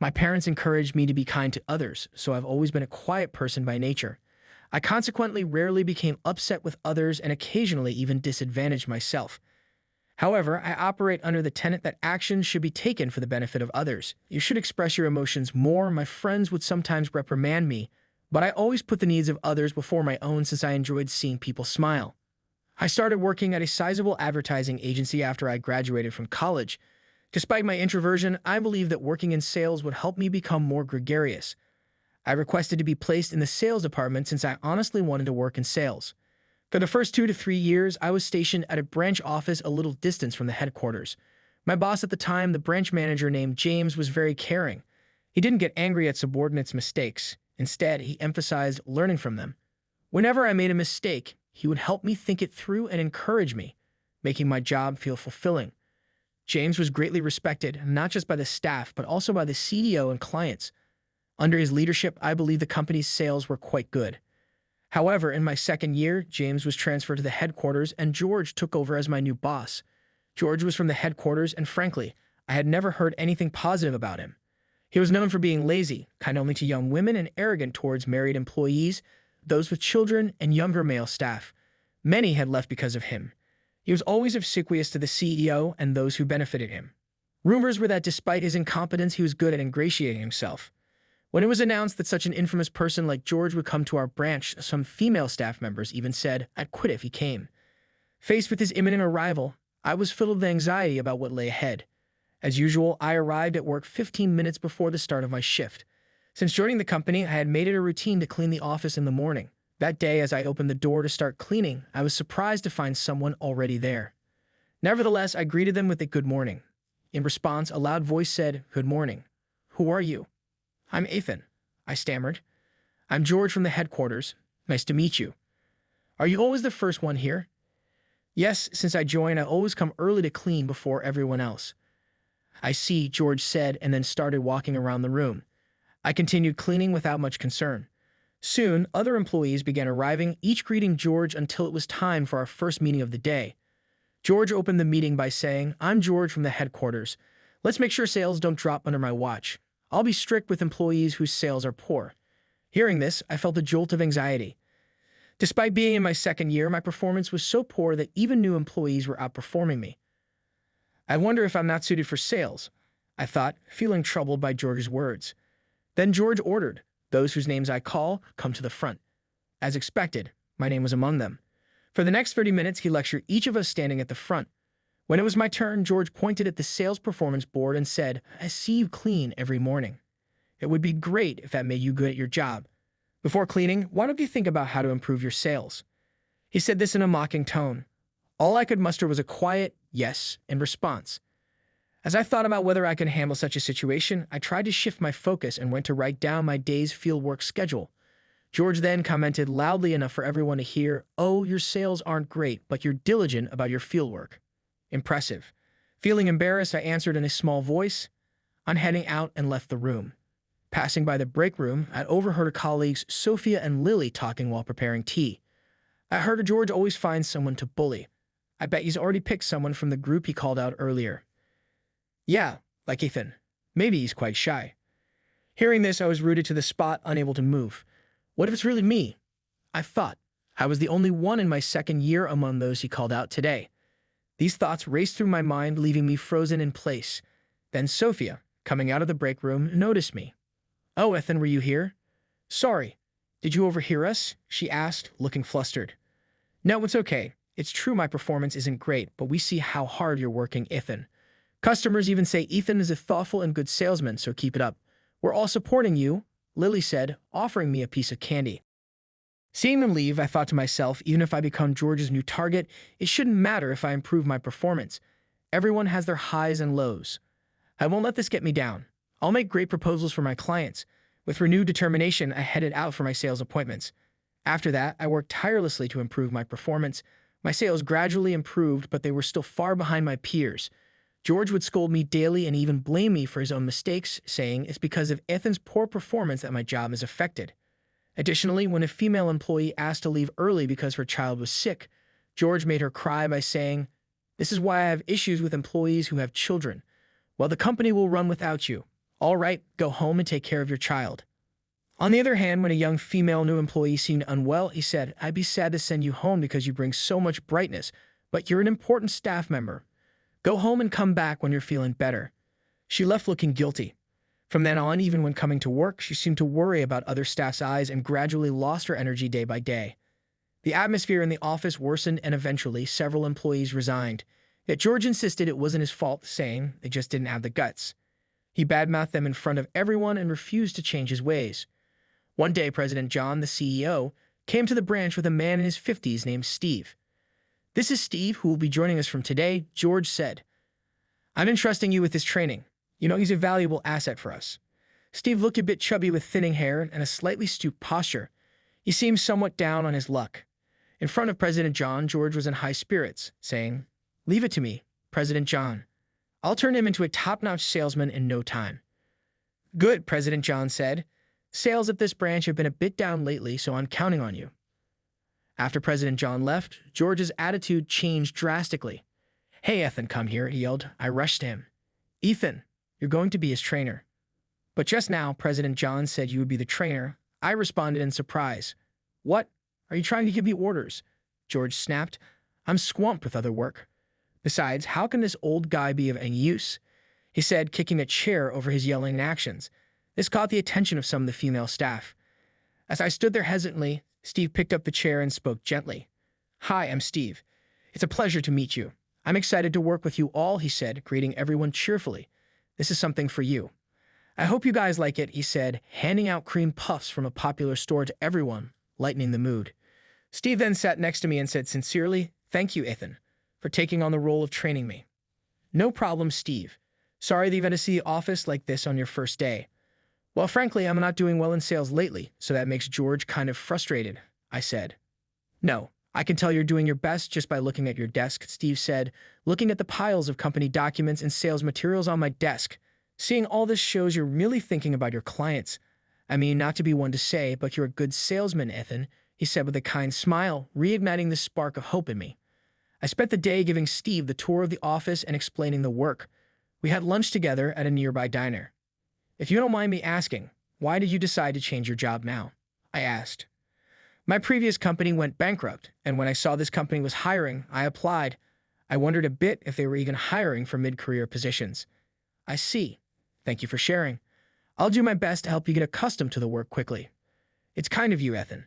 My parents encouraged me to be kind to others, so I've always been a quiet person by nature. I consequently rarely became upset with others and occasionally even disadvantaged myself. However, I operate under the tenet that actions should be taken for the benefit of others. You should express your emotions more. My friends would sometimes reprimand me, but I always put the needs of others before my own since I enjoyed seeing people smile. I started working at a sizable advertising agency after I graduated from college. Despite my introversion, I believed that working in sales would help me become more gregarious. I requested to be placed in the sales department since I honestly wanted to work in sales. For the first 2 to 3 years, I was stationed at a branch office a little distance from the headquarters. My boss at the time, the branch manager named James, was very caring. He didn't get angry at subordinates' mistakes. Instead, he emphasized learning from them. Whenever I made a mistake, he would help me think it through and encourage me, making my job feel fulfilling. James was greatly respected, not just by the staff, but also by the CDO and clients. Under his leadership, I believe the company's sales were quite good. However, in my second year, James was transferred to the headquarters and George took over as my new boss. George was from the headquarters and frankly, I had never heard anything positive about him. He was known for being lazy, kind only to young women, and arrogant towards married employees, those with children, and younger male staff. Many had left because of him. He was always obsequious to the CEO and those who benefited him. Rumors were that despite his incompetence, he was good at ingratiating himself. When it was announced that such an infamous person like George would come to our branch, some female staff members even said, "I'd quit if he came." Faced with his imminent arrival, I was filled with anxiety about what lay ahead. As usual, I arrived at work 15 minutes before the start of my shift. Since joining the company, I had made it a routine to clean the office in the morning. That day, as I opened the door to start cleaning, I was surprised to find someone already there. Nevertheless, I greeted them with a good morning. In response, a loud voice said, "Good morning. Who are you?" "I'm Ethan," I stammered. "I'm George from the headquarters. Nice to meet you." "Are you always the first one here?" "Yes, since I joined, I always come early to clean before everyone else." "I see," George said, and then started walking around the room. I continued cleaning without much concern. Soon, other employees began arriving, each greeting George until it was time for our first meeting of the day. George opened the meeting by saying, "I'm George from the headquarters. Let's make sure sales don't drop under my watch. I'll be strict with employees whose sales are poor." Hearing this, I felt a jolt of anxiety. Despite being in my second year, my performance was so poor that even new employees were outperforming me. "I wonder if I'm not suited for sales," I thought, feeling troubled by George's words. Then George ordered, "Those whose names I call, come to the front." As expected, my name was among them. For the next 30 minutes, he lectured each of us standing at the front. When it was my turn, George pointed at the sales performance board and said, "I see you clean every morning. It would be great if that made you good at your job. Before cleaning, why don't you think about how to improve your sales?" He said this in a mocking tone. All I could muster was a quiet yes in response. As I thought about whether I could handle such a situation, I tried to shift my focus and went to write down my day's fieldwork schedule. George then commented loudly enough for everyone to hear, "Oh, your sales aren't great, but you're diligent about your fieldwork." Impressive. Feeling embarrassed, I answered in a small voice, "I'm heading out," and left the room. Passing by the break room, I overheard colleagues Sophia and Lily talking while preparing tea. I heard George always finds someone to bully. I bet he's already picked someone from the group he called out earlier. Yeah, like Ethan. Maybe he's quite shy. Hearing this, I was rooted to the spot, unable to move. What if it's really me? I thought. I was the only one in my second year among those he called out today. These thoughts raced through my mind, leaving me frozen in place. Then Sophia, coming out of the break room, noticed me. "Oh, Ethan, were you here?" "Sorry. Did you overhear us?" she asked, looking flustered. "No, it's okay. It's true my performance isn't great, but we see how hard you're working, Ethan. Customers even say Ethan is a thoughtful and good salesman, so keep it up. We're all supporting you," Lily said, offering me a piece of candy. Seeing them leave, I thought to myself, even if I become George's new target, it shouldn't matter if I improve my performance. Everyone has their highs and lows. I won't let this get me down. I'll make great proposals for my clients. With renewed determination, I headed out for my sales appointments. After that, I worked tirelessly to improve my performance. My sales gradually improved, but they were still far behind my peers. George would scold me daily and even blame me for his own mistakes, saying it's because of Ethan's poor performance that my job is affected. Additionally, when a female employee asked to leave early because her child was sick, George made her cry by saying, "This is why I have issues with employees who have children. Well, the company will run without you. All right, go home and take care of your child. On the other hand, when a young female new employee seemed unwell, he said, I'd be sad to send you home because you bring so much brightness, but you're an important staff member. Go home and come back when you're feeling better. She left looking guilty. From then on, even when coming to work, she seemed to worry about other staff's eyes and gradually lost her energy day by day. The atmosphere in the office worsened and eventually several employees resigned. Yet George insisted it wasn't his fault, saying they just didn't have the guts. He badmouthed them in front of everyone and refused to change his ways. One day, President John, the CEO, came to the branch with a man in his 50s named Steve. This is Steve, who will be joining us from today, George said. I'm entrusting you with his training. You know he's a valuable asset for us. Steve looked a bit chubby with thinning hair and a slightly stooped posture. He seemed somewhat down on his luck. In front of President John, George was in high spirits, saying, Leave it to me, President John. I'll turn him into a top-notch salesman in no time. Good, President John said. Sales at this branch have been a bit down lately, so I'm counting on you. After President John left, George's attitude changed drastically. Hey, Ethan, come here, he yelled. I rushed to him. Ethan, you're going to be his trainer. But just now, President John said you would be the trainer. I responded in surprise. What? Are you trying to give me orders? George snapped. I'm swamped with other work. Besides, how can this old guy be of any use? He said, kicking a chair over his yelling actions. This caught the attention of some of the female staff. As I stood there hesitantly, Steve picked up the chair and spoke gently. Hi, I'm Steve. It's a pleasure to meet you. I'm excited to work with you all, he said, greeting everyone cheerfully. This is something for you. I hope you guys like it, he said, handing out cream puffs from a popular store to everyone, lightening the mood. Steve then sat next to me and said sincerely, Thank you, Ethan, for taking on the role of training me. No problem, Steve. Sorry that you've had to see the office like this on your first day. Well, frankly, I'm not doing well in sales lately, so that makes George kind of frustrated, I said. No, I can tell you're doing your best just by looking at your desk, Steve said, looking at the piles of company documents and sales materials on my desk. Seeing all this shows you're really thinking about your clients. I mean, not to be one to say, but you're a good salesman, Ethan, he said with a kind smile, reigniting the spark of hope in me. I spent the day giving Steve the tour of the office and explaining the work. We had lunch together at a nearby diner. If you don't mind me asking, why did you decide to change your job now? I asked. My previous company went bankrupt, and when I saw this company was hiring, I applied. I wondered a bit if they were even hiring for mid-career positions. I see. Thank you for sharing. I'll do my best to help you get accustomed to the work quickly. It's kind of you, Ethan.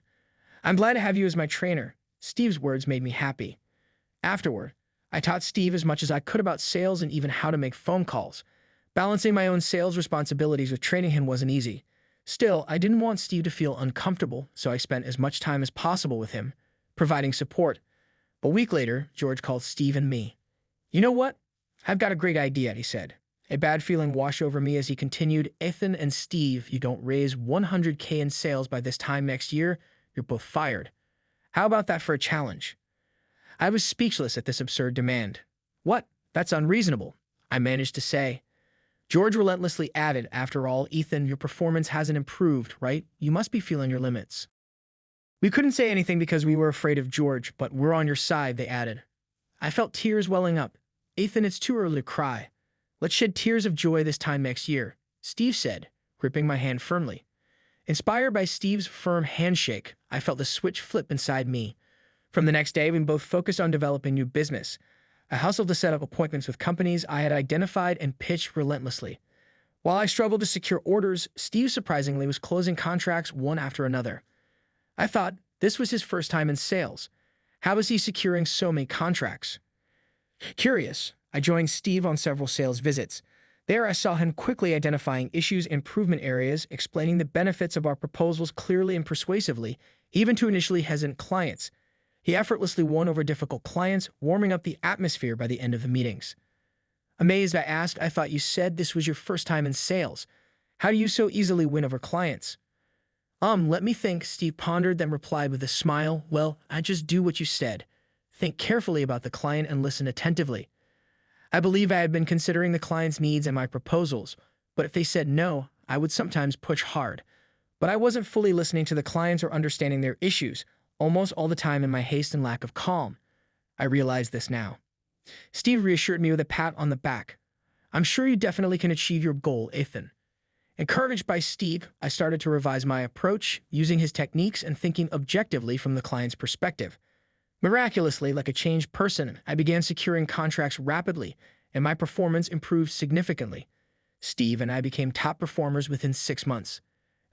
I'm glad to have you as my trainer. Steve's words made me happy. Afterward, I taught Steve as much as I could about sales and even how to make phone calls. Balancing my own sales responsibilities with training him wasn't easy. Still, I didn't want Steve to feel uncomfortable, so I spent as much time as possible with him, providing support. A week later, George called Steve and me. You know what? I've got a great idea, he said. A bad feeling washed over me as he continued, Ethan and Steve, you don't raise $100K in sales by this time next year, you're both fired. How about that for a challenge? I was speechless at this absurd demand. What? That's unreasonable, I managed to say. George relentlessly added, after all, Ethan, your performance hasn't improved, right? You must be feeling your limits. We couldn't say anything because we were afraid of George, but we're on your side, they added. I felt tears welling up. Ethan, it's too early to cry. Let's shed tears of joy this time next year, Steve said, gripping my hand firmly. Inspired by Steve's firm handshake, I felt the switch flip inside me. From the next day, we both focused on developing new business. I hustled to set up appointments with companies I had identified and pitched relentlessly. While I struggled to secure orders, Steve surprisingly was closing contracts one after another. I thought this was his first time in sales. How was he securing so many contracts? Curious, I joined Steve on several sales visits. There I saw him quickly identifying issues and improvement areas, explaining the benefits of our proposals clearly and persuasively, even to initially hesitant clients. He effortlessly won over difficult clients, warming up the atmosphere by the end of the meetings. Amazed, I asked, I thought you said this was your first time in sales. How do you so easily win over clients? Let me think, Steve pondered, then replied with a smile. Well, I just do what you said. Think carefully about the client and listen attentively. I believe I had been considering the client's needs and my proposals, but if they said no, I would sometimes push hard. But I wasn't fully listening to the clients or understanding their issues, almost all the time in my haste and lack of calm. I realize this now. Steve reassured me with a pat on the back. I'm sure you definitely can achieve your goal, Ethan. Encouraged by Steve, I started to revise my approach, using his techniques and thinking objectively from the client's perspective. Miraculously, like a changed person, I began securing contracts rapidly, and my performance improved significantly. Steve and I became top performers within 6 months.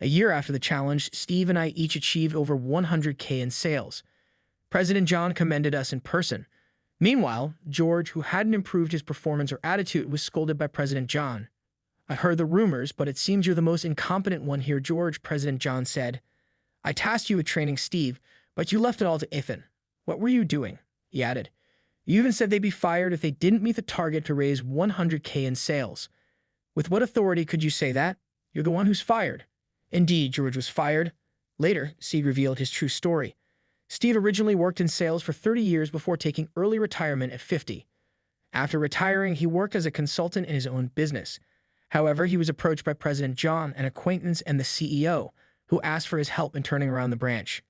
A year after the challenge, Steve and I each achieved over 100K in sales. President John commended us in person. Meanwhile, George, who hadn't improved his performance or attitude, was scolded by President John. "I heard the rumors, but it seems you're the most incompetent one here, George," President John said. "I tasked you with training Steve, but you left it all to Ethan. What were you doing?" He added. "You even said they'd be fired if they didn't meet the target to raise 100K in sales. With what authority could you say that? You're the one who's fired." Indeed, George was fired. Later, Steve revealed his true story. Steve originally worked in sales for 30 years before taking early retirement at 50. After retiring, he worked as a consultant in his own business. However, he was approached by President John, an acquaintance, and the CEO, who asked for his help in turning around the branch.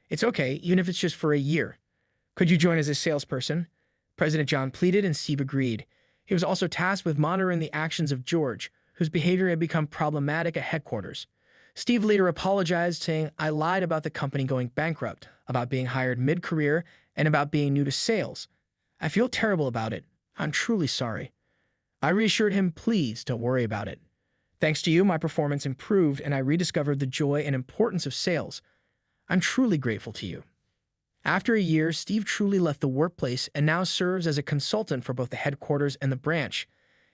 "It's okay, even if it's just for a year. Could you join as a salesperson?" President John pleaded, and Steve agreed. He was also tasked with monitoring the actions of George, whose behavior had become problematic at headquarters. Steve later apologized, saying, "I lied about the company going bankrupt, about being hired mid-career, and about being new to sales. I feel terrible about it. I'm truly sorry." I reassured him, "Please don't worry about it. Thanks to you, my performance improved, and I rediscovered the joy and importance of sales. I'm truly grateful to you." After a year, Steve truly left the workplace and now serves as a consultant for both the headquarters and the branch.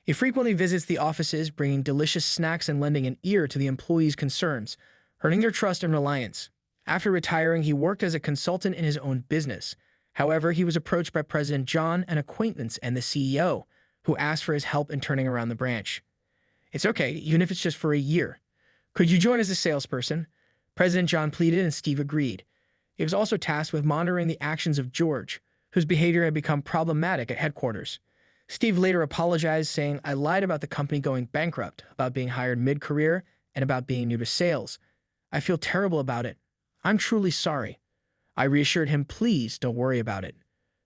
He frequently visits the offices, bringing delicious snacks and lending an ear to the employees' concerns, earning their trust and reliance. After retiring, he worked as a consultant in his own business. However, he was approached by President John, an acquaintance, and the CEO, who asked for his help in turning around the branch. "It's okay, even if it's just for a year. Could you join as a salesperson?" President John pleaded, and Steve agreed. He was also tasked with monitoring the actions of George, whose behavior had become problematic at headquarters. Steve later apologized, saying, "I lied about the company going bankrupt, about being hired mid-career, and about being new to sales. I feel terrible about it. I'm truly sorry." I reassured him, "Please don't worry about it.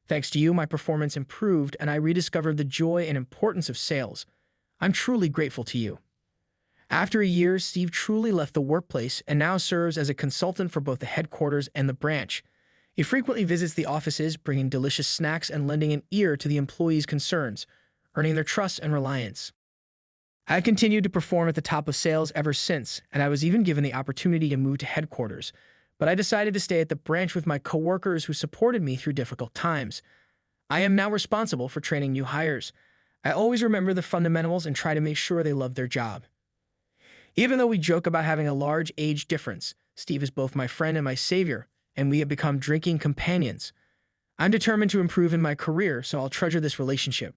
Thanks to you, my performance improved, and I rediscovered the joy and importance of sales. I'm truly grateful to you." After a year, Steve truly left the workplace and now serves as a consultant for both the headquarters and the branch. He frequently visits the offices, bringing delicious snacks and lending an ear to the employees' concerns, earning their trust and reliance. I have continued to perform at the top of sales ever since, and I was even given the opportunity to move to headquarters, but I decided to stay at the branch with my coworkers who supported me through difficult times. I am now responsible for training new hires. I always remember the fundamentals and try to make sure they love their job. Even though we joke about having a large age difference, Steve is both my friend and my savior, and we have become drinking companions. I'm determined to improve in my career, so I'll treasure this relationship.